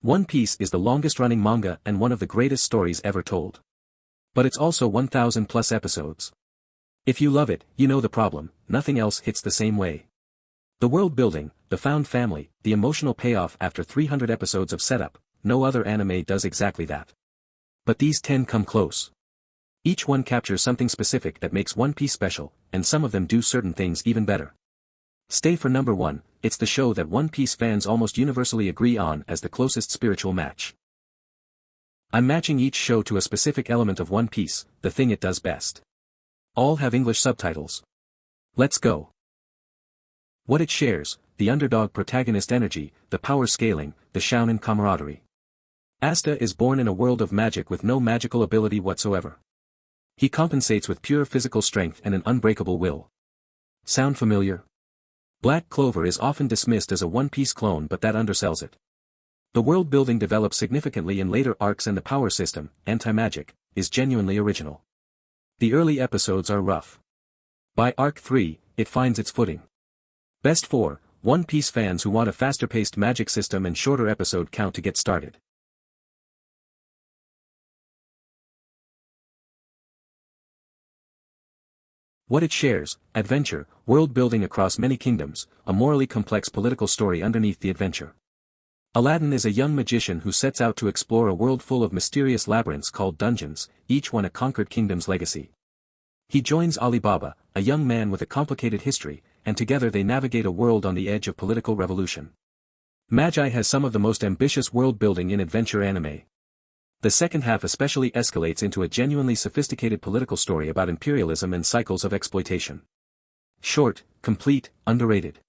One Piece is the longest-running manga and one of the greatest stories ever told. But it's also 1,000 plus episodes. If you love it, you know the problem, nothing else hits the same way. The world building, the found family, the emotional payoff after 300 episodes of setup, no other anime does exactly that. But these 10 come close. Each one captures something specific that makes One Piece special, and some of them do certain things even better. Stay for number 1, it's the show that One Piece fans almost universally agree on as the closest spiritual match. I'm matching each show to a specific element of One Piece, the thing it does best. All have English subtitles. Let's go. What it shares, the underdog protagonist energy, the power scaling, the shounen camaraderie. Asta is born in a world of magic with no magical ability whatsoever. He compensates with pure physical strength and an unbreakable will. Sound familiar? Black Clover is often dismissed as a One Piece clone, but that undersells it. The world building develops significantly in later arcs and the power system, anti-magic, is genuinely original. The early episodes are rough. By Arc 3, it finds its footing. Best for One Piece fans who want a faster-paced magic system and shorter episode count to get started. What it shares, adventure, world building across many kingdoms, a morally complex political story underneath the adventure. Aladdin is a young magician who sets out to explore a world full of mysterious labyrinths called dungeons, each one a conquered kingdom's legacy. He joins Alibaba, a young man with a complicated history, and together they navigate a world on the edge of political revolution. Magi has some of the most ambitious world building in adventure anime. The second half especially escalates into a genuinely sophisticated political story about imperialism and cycles of exploitation. Short, complete, underrated.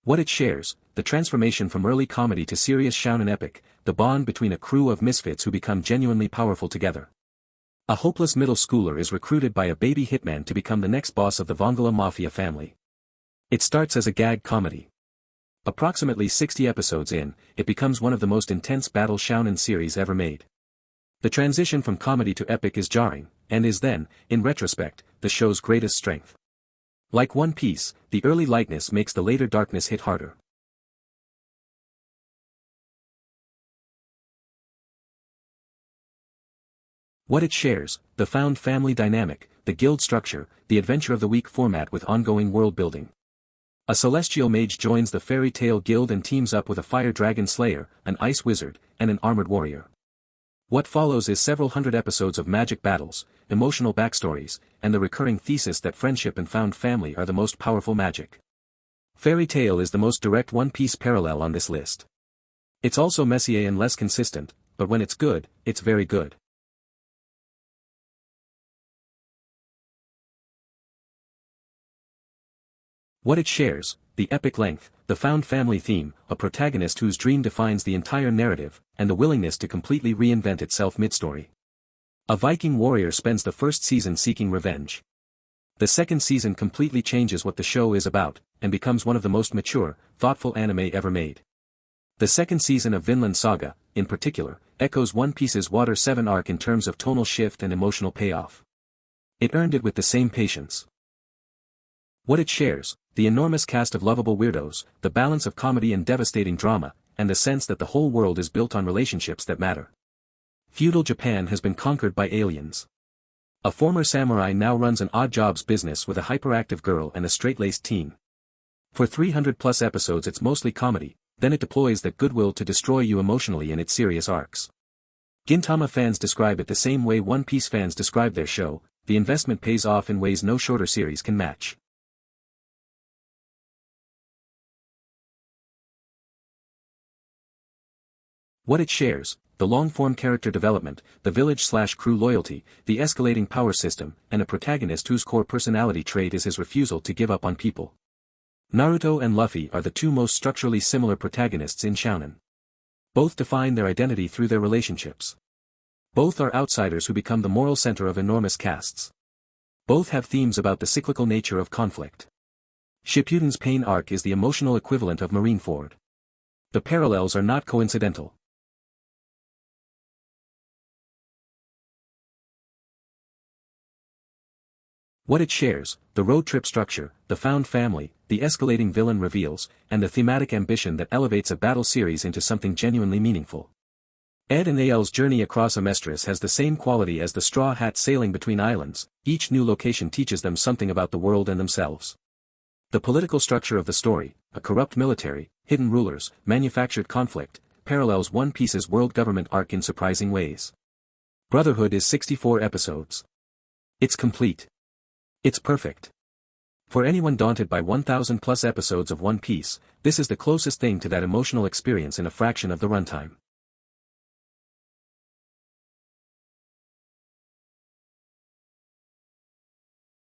What it shares, the transformation from early comedy to serious shounen epic, the bond between a crew of misfits who become genuinely powerful together. A hopeless middle schooler is recruited by a baby hitman to become the next boss of the Vongala Mafia family. It starts as a gag comedy. Approximately 60 episodes in, it becomes one of the most intense battle shounen series ever made. The transition from comedy to epic is jarring, and is then, in retrospect, the show's greatest strength. Like One Piece, the early lightness makes the later darkness hit harder. What it shares, the found family dynamic, the guild structure, the adventure of the week format with ongoing world building. A celestial mage joins the fairy tale guild and teams up with a fire dragon slayer, an ice wizard, and an armored warrior. What follows is several hundred episodes of magic battles, emotional backstories, and the recurring thesis that friendship and found family are the most powerful magic. Fairy Tail is the most direct One Piece parallel on this list. It's also messier and less consistent, but when it's good, it's very good. What it shares, the epic length, the found family theme, a protagonist whose dream defines the entire narrative, and the willingness to completely reinvent itself mid-story. A Viking warrior spends the first season seeking revenge. The second season completely changes what the show is about, and becomes one of the most mature, thoughtful anime ever made. The second season of Vinland Saga, in particular, echoes One Piece's Water 7 arc in terms of tonal shift and emotional payoff. It earned it with the same patience. What it shares, the enormous cast of lovable weirdos, the balance of comedy and devastating drama, and the sense that the whole world is built on relationships that matter. Feudal Japan has been conquered by aliens. A former samurai now runs an odd jobs business with a hyperactive girl and a straight-laced teen. For 300+ episodes it's mostly comedy, then it deploys that goodwill to destroy you emotionally in its serious arcs. Gintama fans describe it the same way One Piece fans describe their show, the investment pays off in ways no shorter series can match. What it shares, the long-form character development, the village/crew loyalty, the escalating power system, and a protagonist whose core personality trait is his refusal to give up on people. Naruto and Luffy are the two most structurally similar protagonists in shounen. Both define their identity through their relationships. Both are outsiders who become the moral center of enormous castes. Both have themes about the cyclical nature of conflict. Shippuden's pain arc is the emotional equivalent of Marineford. The parallels are not coincidental. What it shares: the road trip structure, the found family, the escalating villain reveals, and the thematic ambition that elevates a battle series into something genuinely meaningful. Ed and Ael's journey across Amestris has the same quality as the Straw Hats sailing between islands. Each new location teaches them something about the world and themselves. The political structure of the story, a corrupt military, hidden rulers, manufactured conflict, parallels One Piece's world government arc in surprising ways. Brotherhood is 64 episodes. It's complete. It's perfect. For anyone daunted by 1,000 plus episodes of One Piece, this is the closest thing to that emotional experience in a fraction of the runtime.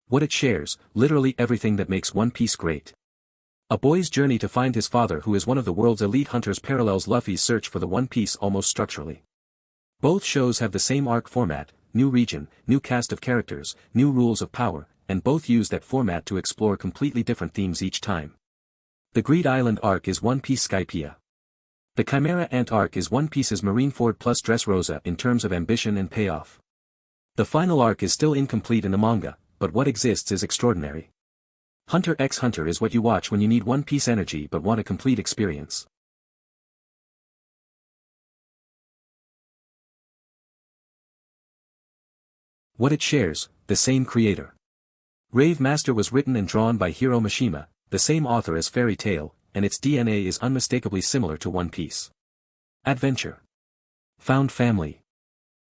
What it shares: literally everything that makes One Piece great. A boy's journey to find his father, who is one of the world's elite hunters, parallels Luffy's search for the One Piece almost structurally. Both shows have the same arc format: new region, new cast of characters, new rules of power, and both use that format to explore completely different themes each time. The Greed Island arc is One Piece Skypiea. The Chimera Ant arc is One Piece's Marineford plus Dressrosa in terms of ambition and payoff. The final arc is still incomplete in the manga, but what exists is extraordinary. Hunter x Hunter is what you watch when you need One Piece energy but want a complete experience. What it shares: the same creator. Rave Master was written and drawn by Hiro Mishima, the same author as Fairy Tail, and its DNA is unmistakably similar to One Piece. Adventure. Found family.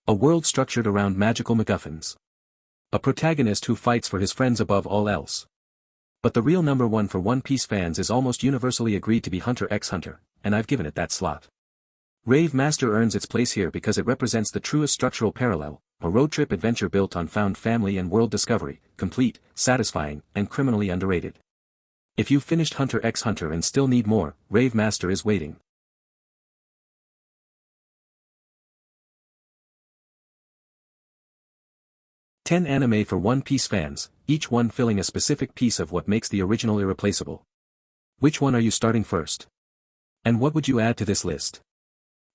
A world structured around magical MacGuffins. A protagonist who fights for his friends above all else. But the real number one for One Piece fans is almost universally agreed to be Hunter x Hunter, and I've given it that slot. Rave Master earns its place here because it represents the truest structural parallel, a road trip adventure built on found family and world discovery, complete, satisfying, and criminally underrated. If you've finished Hunter x Hunter and still need more, Rave Master is waiting. 10 anime for One Piece fans, each one filling a specific piece of what makes the original irreplaceable. Which one are you starting first? And what would you add to this list?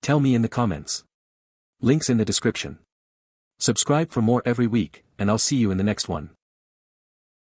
Tell me in the comments. Links in the description. Subscribe for more every week, and I'll see you in the next one.